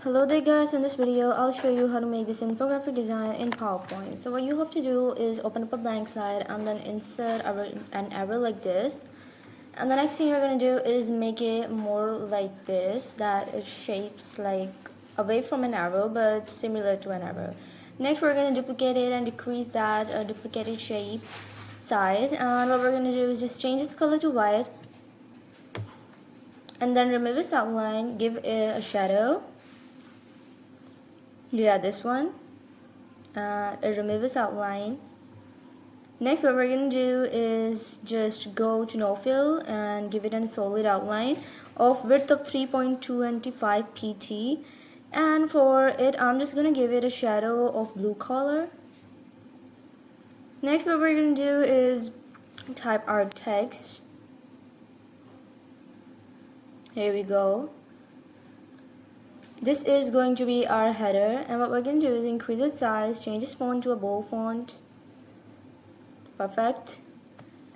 Hello there guys, in this video I'll show you how to make this infographic design in PowerPoint. So what you have to do is open up a blank slide and then insert an arrow like this. And the next thing you're going to do is make it more like this, that it shapes like away from an arrow but similar to an arrow. Next we're going to duplicate it and decrease that duplicated shape size, and what we're going to do is just change its color to white and then remove its outline, give it a shadow. Yeah, this one. Remove its outline. Next, what we're going to do is just go to no fill and give it a solid outline of width of 3.25 pt. And for it, I'm just going to give it a shadow of blue color. Next, what we're going to do is type our text. Here we go. This is going to be our header, and what we're going to do is increase its size, change its font to a bold font. Perfect.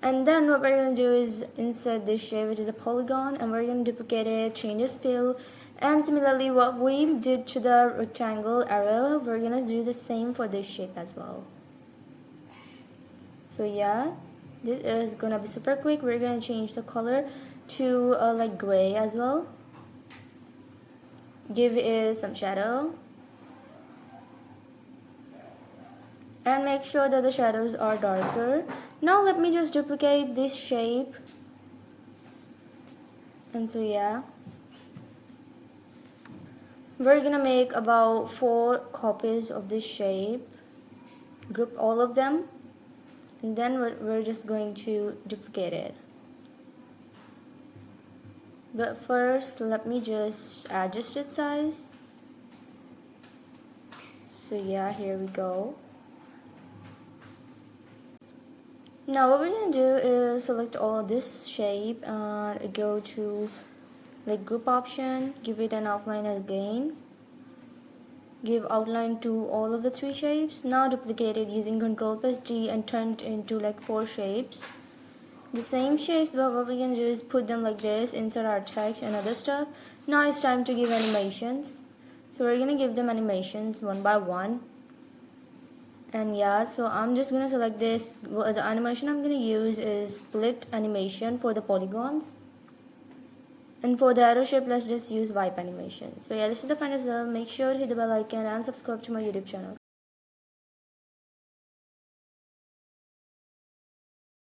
And then what we're going to do is insert this shape, which is a polygon, and we're going to duplicate it, change its fill, and similarly what we did to the rectangle arrow, we're going to do the same for this shape as well. So yeah, this is going to be super quick. We're going to change the color to like gray as well. Give it some shadow and make sure that the shadows are darker. Now let me just duplicate this shape, and so yeah, we're gonna make about 4 copies of this shape, group all of them, and then we're just going to duplicate it. But first, let me just adjust its size. So yeah, here we go. Now what we're going to do is select all this shape and go to like group option, give it an outline again. Give outline to all of the 3 shapes. Now duplicate it using Ctrl+G and turn it into like 4 shapes. The same shapes, but what we can do is put them like this, insert our text and other stuff. Now it's time to give animations. So we're gonna give them animations one by one. And yeah, so I'm just gonna select this. The animation I'm gonna use is split animation for the polygons. And for the arrow shape, let's just use wipe animation. So yeah, this is the final result. Make sure to hit the bell icon and subscribe to my YouTube channel.